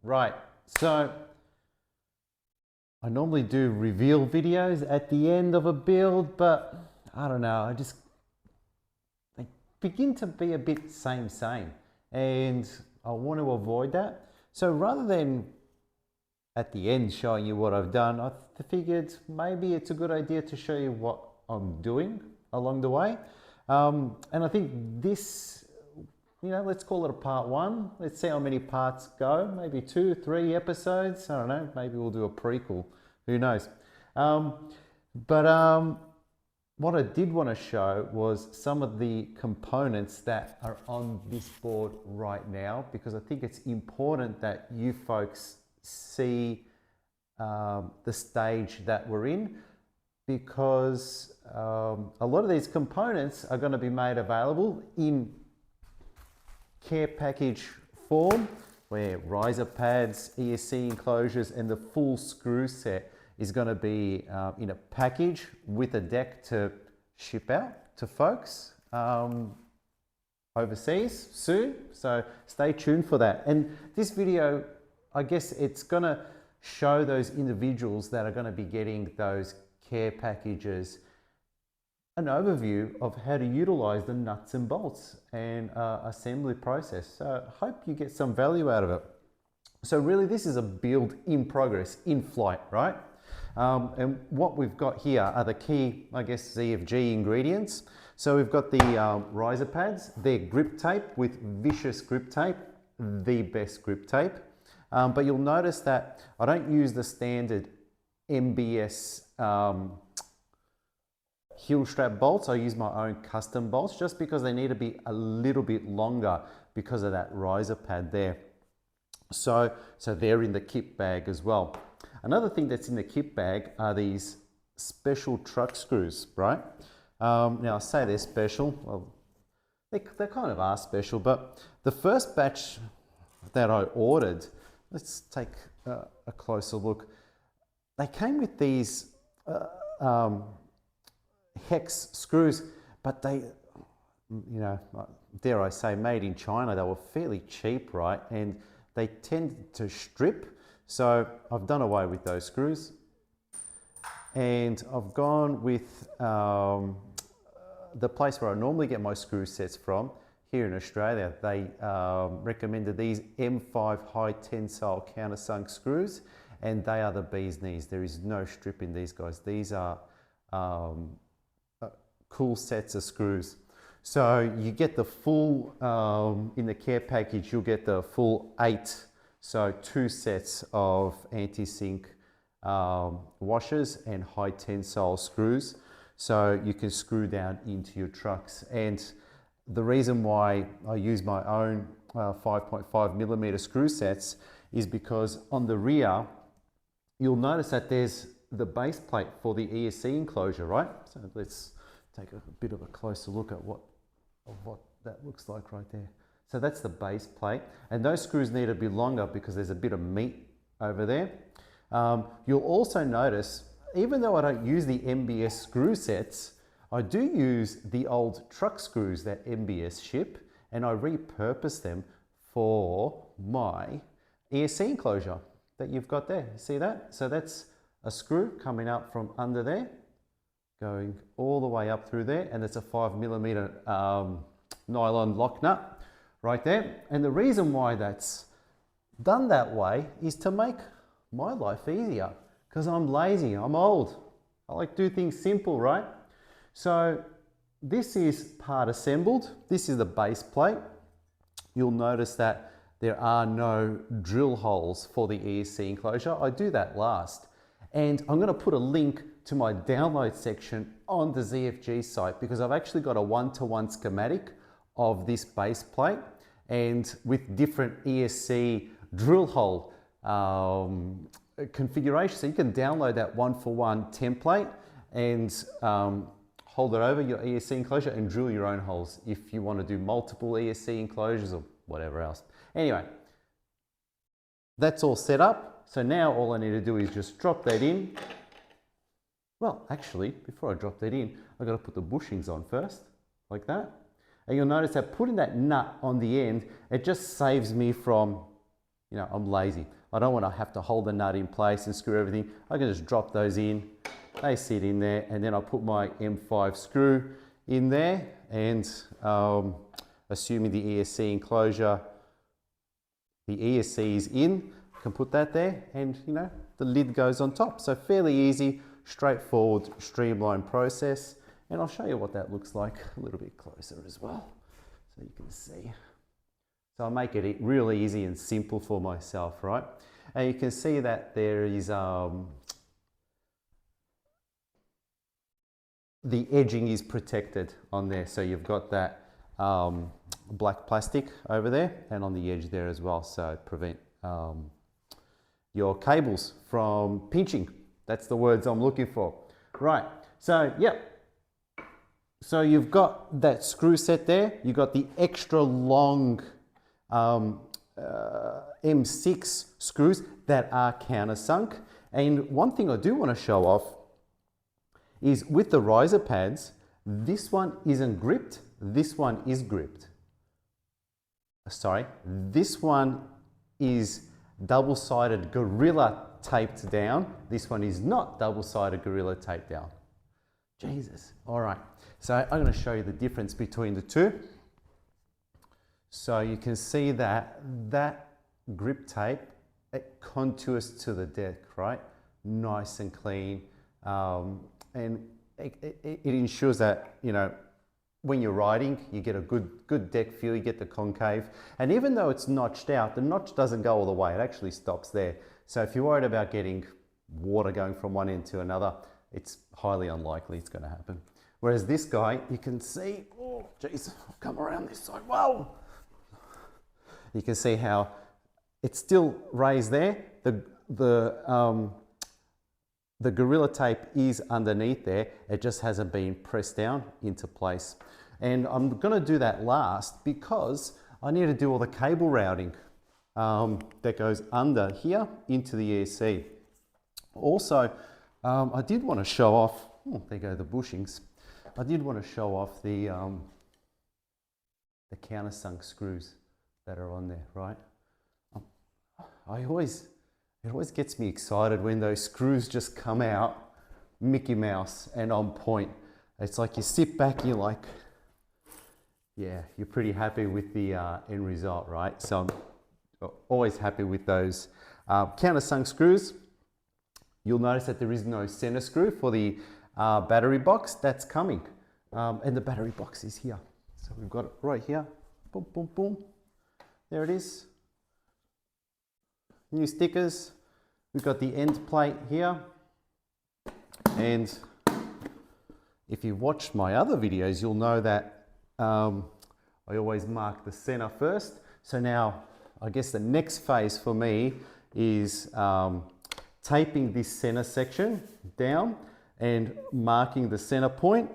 Right, so I normally do reveal videos at the end of a build, but I don't know, they begin to be a bit same, and I want to avoid that. So rather than at the end showing you what I've done, I figured maybe it's a good idea to show you what I'm doing along the way. And I think this, let's call it a part one. Let's see how many parts go. Maybe 2, 3 episodes. I don't know. Maybe we'll do a prequel. Who knows? What I did want to show was some of the components that are on this board right now, because I think it's important that you folks see the stage that we're in, because a lot of these components are going to be made available in care package form, where riser pads, ESC enclosures, and the full screw set is going to be in a package with a deck to ship out to folks overseas soon. So stay tuned for that. And this video, I guess it's going to show those individuals that are going to be getting those care packages an overview of how to utilize the nuts and bolts and assembly process. So I hope you get some value out of it. So really this is a build in progress, in flight, right? And what we've got here are the key, I guess, ZFG ingredients. So we've got the riser pads. They're grip tape with vicious grip tape, the best grip tape. But you'll notice that I don't use the standard MBS heel strap bolts. I use my own custom bolts just because they need to be a little bit longer because of that riser pad there. So they're in the kit bag as well. Another thing that's in the kit bag are these special truck screws, right? Now I say they're special, well, they kind of are special, but the first batch that I ordered, let's take a closer look. They came with these hex screws, but they, dare I say, made in China. They were fairly cheap, right? And they tend to strip. So I've done away with those screws. And I've gone with the place where I normally get my screw sets from, here in Australia. They recommended these M5 high tensile countersunk screws, and they are the bee's knees. There is no strip in these guys. These are cool sets of screws. So you get the full, in the care package, you'll get the full 8, so 2 sets of anti-sink washers and high tensile screws. So you can screw down into your trucks. And the reason why I use my own 5.5 millimeter screw sets is because on the rear, you'll notice that there's the base plate for the ESC enclosure, right? So let's take a bit of a closer look at what that looks like right there. So that's the base plate, and those screws need to be longer because there's a bit of meat over there. You'll also notice, even though I don't use the MBS screw sets, I do use the old truck screws that MBS ship, and I repurpose them for my ESC enclosure that you've got there. See that? So that's a screw coming out from under there, going all the way up through there, and it's a 5 millimeter nylon lock nut right there. And the reason why that's done that way is to make my life easier, because I'm lazy, I'm old. I like to do things simple, right? So this is part assembled. This is the base plate. You'll notice that there are no drill holes for the ESC enclosure. I do that last. And I'm going to put a link to my download section on the ZFG site, because I've actually got a one-to-one schematic of this base plate, and with different ESC drill hole configuration. So you can download that one-for-one template and hold it over your ESC enclosure and drill your own holes if you want to do multiple ESC enclosures or whatever else. Anyway, that's all set up. So now all I need to do is just drop that in. Well, actually, before I drop that in, I've got to put the bushings on first, like that. And you'll notice that putting that nut on the end, it just saves me from, you know, I'm lazy. I don't want to have to hold the nut in place and screw everything. I can just drop those in. They sit in there, and then I put my M5 screw in there, and assuming the ESC enclosure, the ESC is in, I can put that there, and you know, the lid goes on top. So fairly easy, straightforward, streamlined process. And I'll show you what that looks like a little bit closer as well, so you can see. So I make it really easy and simple for myself, right? And you can see that there is the edging is protected on there. So you've got that black plastic over there and on the edge there as well. So prevent your cables from pinching. That's the words I'm looking for. Right, so yep. So you've got that screw set there. You've got the extra long M6 screws that are countersunk. And one thing I do want to show off is with the riser pads, this one isn't gripped, this one is gripped. Sorry, this one is double-sided Gorilla taped down. This one is not double-sided Gorilla taped down. Jesus. All right, so I'm going to show you the difference between the two. So you can see that that grip tape, it contours to the deck, right? Nice and clean. And it ensures that, you know, when you're riding, you get a good deck feel, you get the concave. And even though it's notched out, the notch doesn't go all the way, it actually stops there. So if you're worried about getting water going from one end to another, it's highly unlikely it's going to happen. Whereas this guy, you can see, oh, geez, I'll come around this side, whoa! You can see how it's still raised there. The Gorilla tape is underneath there. It just hasn't been pressed down into place. And I'm going to do that last because I need to do all the cable routing that goes under here into the ESC. Also, I did want to show off, oh, there go the bushings. I did want to show off the countersunk screws that are on there, right? It always gets me excited when those screws just come out, Mickey Mouse and on point. It's like you sit back and you're like, yeah, you're pretty happy with the end result, right? So I'm always happy with those countersunk screws. You'll notice that there is no center screw for the battery box. That's coming. And the battery box is here. So we've got it right here. Boom, boom, boom. There it is. New stickers. We've got the end plate here. And if you've watched my other videos, you'll know that I always mark the center first. So now, I guess the next phase for me is taping this center section down and marking the center point,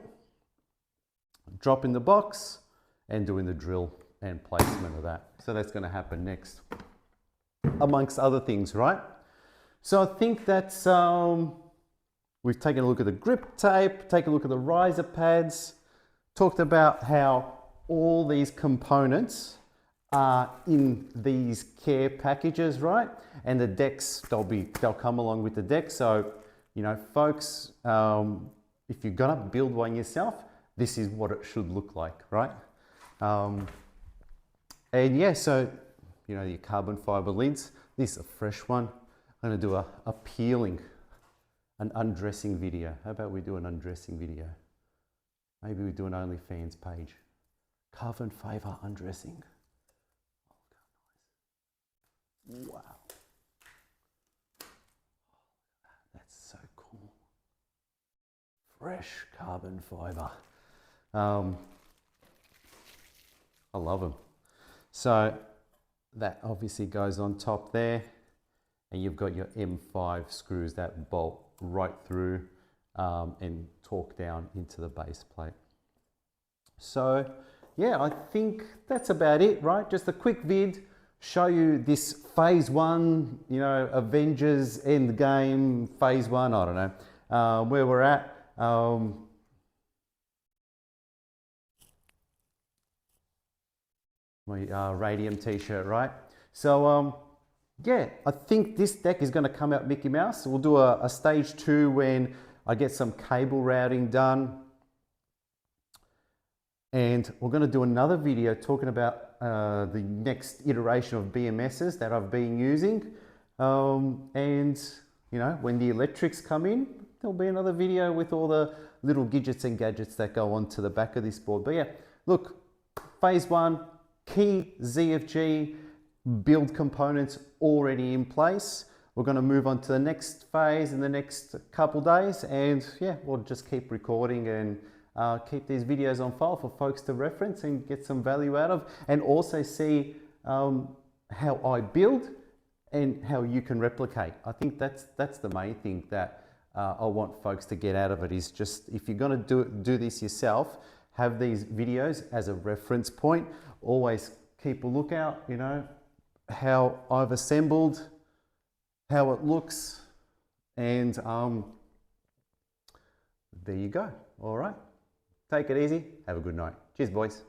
dropping the box, and doing the drill and placement of that. So that's going to happen next, amongst other things, right? So I think that's, we've taken a look at the grip tape, taken a look at the riser pads, talked about how all these components are in these care packages, right? And the decks, they'll come along with the deck. So, you know, folks, if you're gonna build one yourself, this is what it should look like, right? And yeah, so, you know, your carbon fiber lids, this is a fresh one. I'm gonna do a peeling, an undressing video. How about we do an undressing video? Maybe we do an OnlyFans page. Carbon fiber undressing. Wow. That's so cool. Fresh carbon fiber. I love them. So that obviously goes on top there, and you've got your M5 screws that bolt right through and torque down into the base plate. So yeah, I think that's about it, right? Just a quick vid, show you this phase one, you know, Avengers Endgame phase one, I don't know, where we're at. My Radium t-shirt, right? So yeah, I think this deck is going to come out Mickey Mouse. We'll do a stage 2 when I get some cable routing done. And we're going to do another video talking about the next iteration of BMSs that I've been using. And, you know, when the electrics come in, there'll be another video with all the little gadgets and gadgets that go onto the back of this board. But yeah, look, phase 1, key ZFG build components already in place. We're going to move on to the next phase in the next couple days. And yeah, we'll just keep recording and keep these videos on file for folks to reference and get some value out of, and also see how I build and how you can replicate. I think that's the main thing that I want folks to get out of it, is just, if you're going to do this yourself, have these videos as a reference point. Always keep a lookout, you know, how I've assembled, how it looks, and there you go. All right. Take it easy. Have a good night. Cheers, boys.